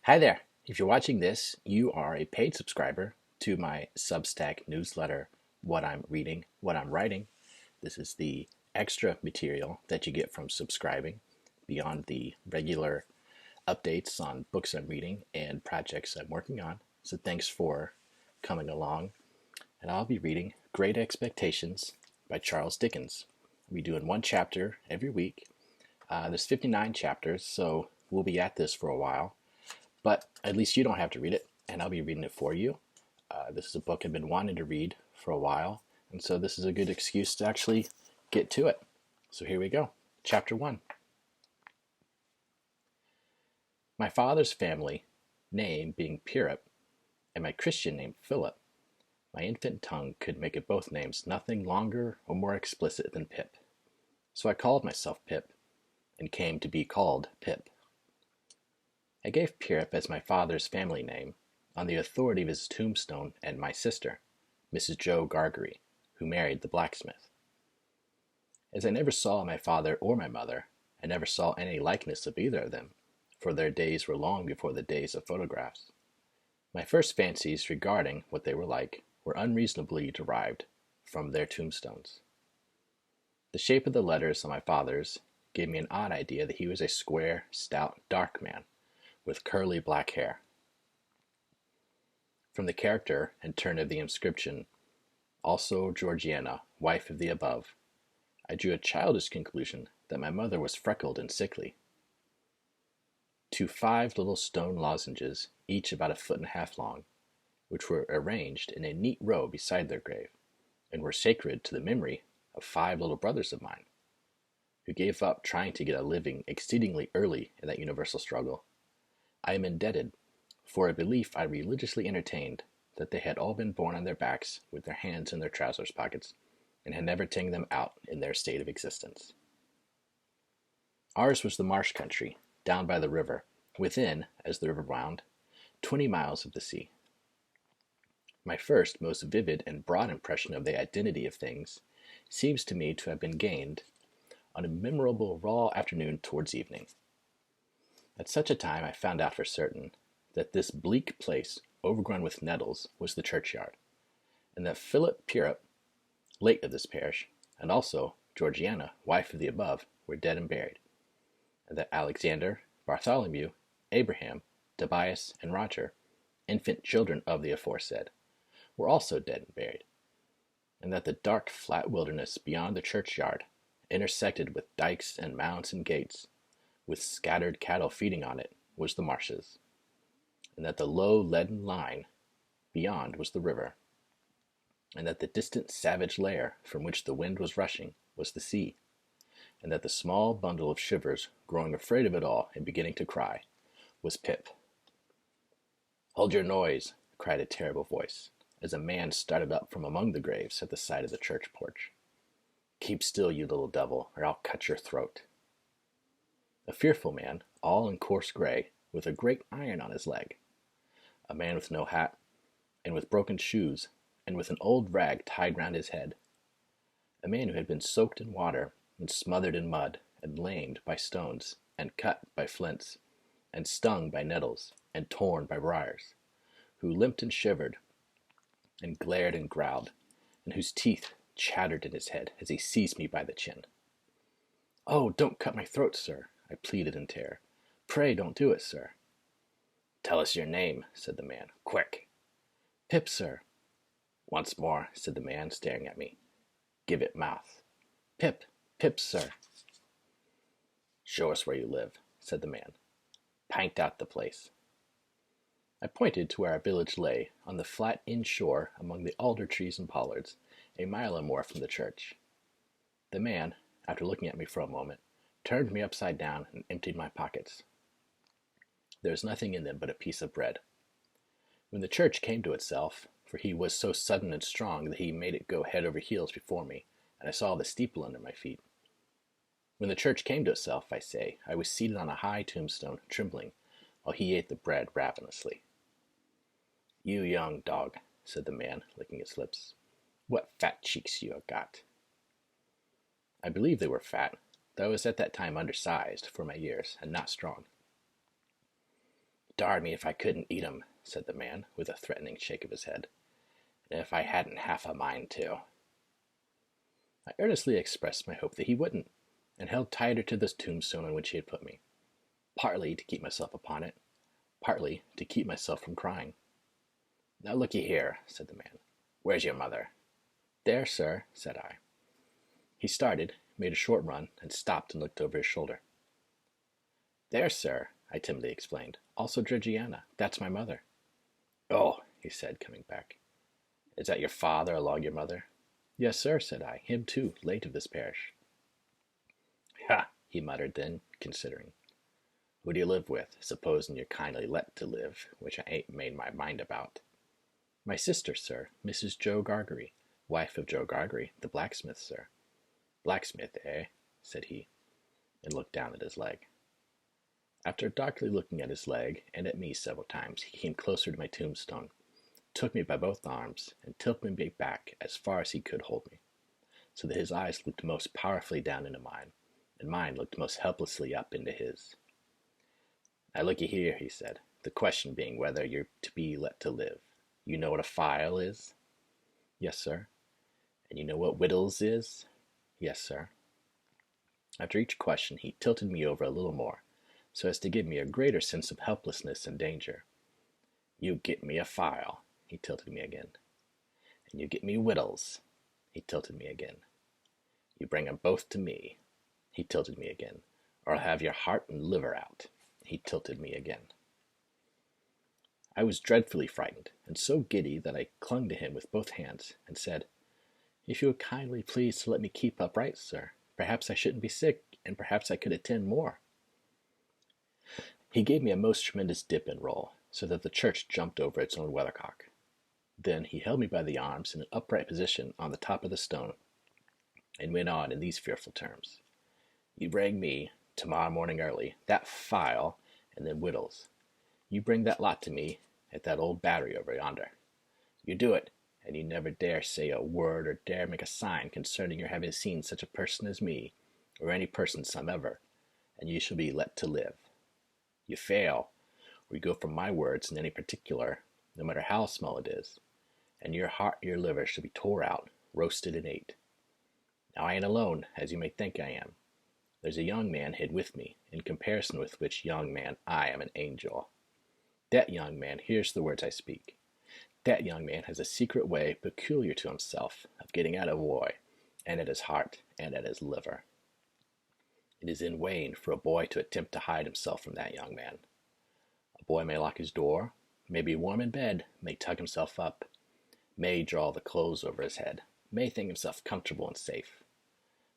Hi there. If you're watching this, you are a paid subscriber to my Substack newsletter, What I'm Reading, What I'm Writing. This is the extra material that you get from subscribing beyond the regular updates on books I'm reading and projects I'm working on. So thanks for coming along. And I'll be reading Great Expectations by Charles Dickens. I'll be doing one chapter every week. There's 59 chapters, so we'll be at this for a while. But at least you don't have to read it, and I'll be reading it for you. This is a book I've been wanting to read for a while, and so this is a good excuse to actually get to it. So here we go. Chapter 1. My father's family name being Pirrip, and my Christian name Philip, my infant tongue could make of both names nothing longer or more explicit than Pip. So I called myself Pip, and came to be called Pip. I gave Pirrip as my father's family name, on the authority of his tombstone and my sister, Mrs. Joe Gargery, who married the blacksmith. As I never saw my father or my mother, I never saw any likeness of either of them, for their days were long before the days of photographs. My first fancies regarding what they were like were unreasonably derived from their tombstones. The shape of the letters on my father's gave me an odd idea that he was a square, stout, dark man, with curly black hair. From the character and turn of the inscription, also Georgiana, wife of the above, I drew a childish conclusion that my mother was freckled and sickly. To 5 little stone lozenges, each about 1.5 feet long, which were arranged in a neat row beside their grave, and were sacred to the memory of 5 little brothers of mine, who gave up trying to get a living exceedingly early in that universal struggle, I am indebted for a belief I religiously entertained that they had all been born on their backs with their hands in their trousers pockets, and had never taken them out in their state of existence. Ours was the marsh country, down by the river, within, as the river wound, 20 miles of the sea. My first, most vivid and broad impression of the identity of things seems to me to have been gained on a memorable raw afternoon towards evening. At such a time I found out for certain that this bleak place, overgrown with nettles, was the churchyard, and that Philip Pirrip, late of this parish, and also Georgiana, wife of the above, were dead and buried, and that Alexander, Bartholomew, Abraham, Tobias, and Roger, infant children of the aforesaid, were also dead and buried, and that the dark flat wilderness beyond the churchyard, intersected with dikes and mounds and gates, with scattered cattle feeding on it, was the marshes, and that the low leaden line beyond was the river, and that the distant savage lair from which the wind was rushing was the sea, and that the small bundle of shivers, growing afraid of it all and beginning to cry, was Pip. "Hold your noise!" cried a terrible voice, as a man started up from among the graves at the side of the church porch. "Keep still, you little devil, or I'll cut your throat." A fearful man, all in coarse gray, with a great iron on his leg. A man with no hat, and with broken shoes, and with an old rag tied round his head. A man who had been soaked in water, and smothered in mud, and lamed by stones, and cut by flints, and stung by nettles, and torn by briars, who limped and shivered, and glared and growled, and whose teeth chattered in his head as he seized me by the chin. "Oh, don't cut my throat, sir," I pleaded in terror. "Pray don't do it, sir." "Tell us your name," said the man. "Quick." "Pip, sir." "Once more," said the man, staring at me. "Give it mouth." "Pip, Pip, sir." "Show us where you live," said the man. "Pint out the place." I pointed to where our village lay, on the flat inshore among the alder trees and pollards, a mile or more from the church. The man, after looking at me for a moment, turned me upside down and emptied my pockets. There was nothing in them but a piece of bread. When the church came to itself, for he was so sudden and strong that he made it go head over heels before me, and I saw the steeple under my feet. When the church came to itself, I say, I was seated on a high tombstone, trembling, while he ate the bread ravenously. "You young dog," said the man, licking his lips, "what fat cheeks you have got." I believe they were fat, though I was at that time undersized for my years, and not strong. darn me if I couldn't eat 'em," said the man, with a threatening shake of his head. "And if I hadn't half a mind to." I earnestly expressed my hope that he wouldn't, and held tighter to the tombstone on which he had put me, partly to keep myself upon it, partly to keep myself from crying. "Now look ye here," said the man. "Where's your mother?" "There, sir," said I. He started, made a short run, and stopped and looked over his shoulder. "There, sir," I timidly explained. "Also Georgiana. That's my mother." "Oh," he said, coming back. "Is that your father along your mother?" "Yes, sir," said I. "Him, too, late of this parish." "Ha!" he muttered then, considering. "Who do you live with, supposing you're kindly let to live, which I ain't made my mind about?" "My sister, sir, Mrs. Joe Gargery, wife of Joe Gargery, the blacksmith, sir." "Blacksmith, eh?" said he, and looked down at his leg. After darkly looking at his leg and at me several times, he came closer to my tombstone, took me by both arms, and tilted me back as far as he could hold me, so that his eyes looked most powerfully down into mine, and mine looked most helplessly up into his. "Now look ye here," he said, "the question being whether you're to be let to live. You know what a file is?" "Yes, sir." "And you know what wittles is?" "Yes, sir." After each question he tilted me over a little more, so as to give me a greater sense of helplessness and danger. "You get me a file." He tilted me again. "And you get me wittles." He tilted me again. "You bring 'em both to me." He tilted me again. "Or I'll have your heart and liver out." He tilted me again. I was dreadfully frightened, and so giddy that I clung to him with both hands, and said, "If you would kindly please to let me keep upright, sir, perhaps I shouldn't be sick, and perhaps I could attend more." He gave me a most tremendous dip and roll, so that the church jumped over its own weathercock. Then he held me by the arms in an upright position on the top of the stone, and went on in these fearful terms. "You bring me, tomorrow morning early, that file and them wittles. You bring that lot to me at that old battery over yonder. You do it, and you never dare say a word or dare make a sign concerning your having seen such a person as me, or any person somever, and you shall be let to live. You fail, or you go from my words in any particular, no matter how small it is, and your heart or your liver shall be tore out, roasted and ate. Now I ain't alone, as you may think I am. There's a young man hid with me, in comparison with which young man I am an angel. That young man hears the words I speak. That young man has a secret way peculiar to himself of getting at a boy, and at his heart, and at his liver. It is in vain for a boy to attempt to hide himself from that young man. A boy may lock his door, may be warm in bed, may tuck himself up, may draw the clothes over his head, may think himself comfortable and safe.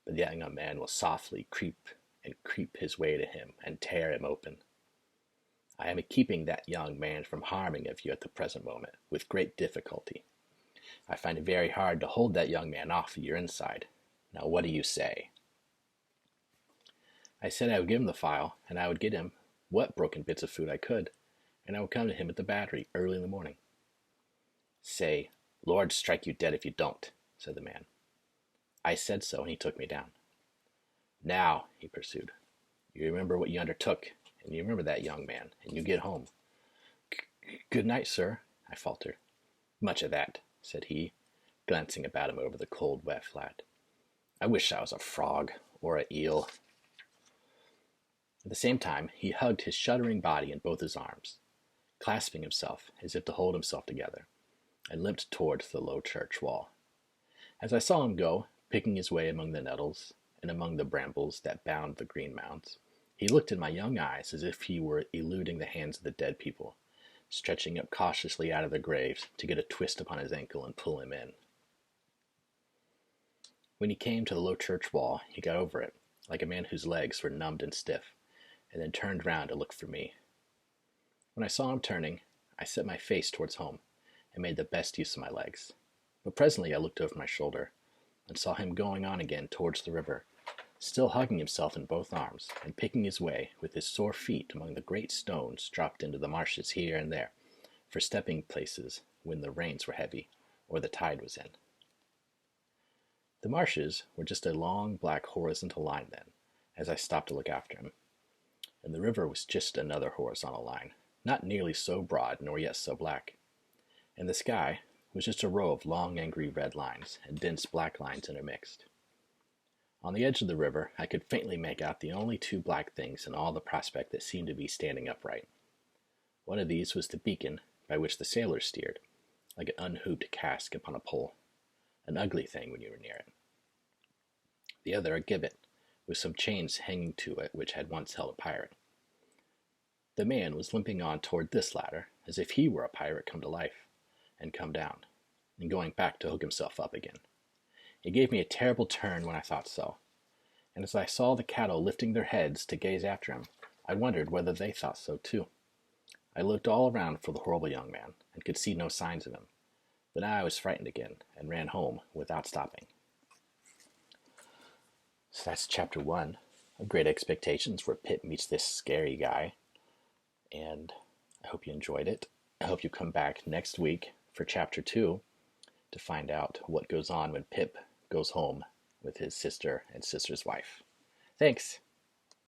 But that young man will softly creep his way to him, and tear him open. I am keeping that young man from harming of you at the present moment, with great difficulty. I find it very hard to hold that young man off of your inside. Now what do you say?" I said I would give him the file, and I would get him what broken bits of food I could, and I would come to him at the battery early in the morning. "Say, Lord strike you dead if you don't," said the man. I said so, and he took me down. "Now," he pursued, "you remember what you undertook, and you remember that young man, and you get home." "Good night, sir," I faltered. "Much of that," said he, glancing about him over the cold, wet flat. "I wish I was a frog, or a eel." At the same time he hugged his shuddering body in both his arms, clasping himself as if to hold himself together, and limped towards the low church wall. As I saw him go, picking his way among the nettles and among the brambles that bound the green mounds, he looked in my young eyes as if he were eluding the hands of the dead people, stretching up cautiously out of their graves to get a twist upon his ankle and pull him in. When he came to the low church wall, he got over it, like a man whose legs were numbed and stiff, and then turned round to look for me. When I saw him turning, I set my face towards home, and made the best use of my legs. But presently I looked over my shoulder, and saw him going on again towards the river, still hugging himself in both arms, and picking his way with his sore feet among the great stones dropped into the marshes here and there, for stepping places when the rains were heavy, or the tide was in. The marshes were just a long black horizontal line then, as I stopped to look after him, and the river was just another horizontal line, not nearly so broad nor yet so black, and the sky was just a row of long angry red lines and dense black lines intermixed. On the edge of the river I could faintly make out the only two black things in all the prospect that seemed to be standing upright. One of these was the beacon by which the sailors steered, like an unhooped cask upon a pole, an ugly thing when you were near it. The other a gibbet, with some chains hanging to it which had once held a pirate. The man was limping on toward this latter, as if he were a pirate come to life, and come down, and going back to hook himself up again. It gave me a terrible turn when I thought so, and as I saw the cattle lifting their heads to gaze after him, I wondered whether they thought so too. I looked all around for the horrible young man, and could see no signs of him, but now I was frightened again, and ran home without stopping. So that's chapter 1 of Great Expectations, where Pip meets this scary guy, and I hope you enjoyed it. I hope you come back next week for chapter 2 to find out what goes on when Pip goes home with his sister and sister's wife. Thanks.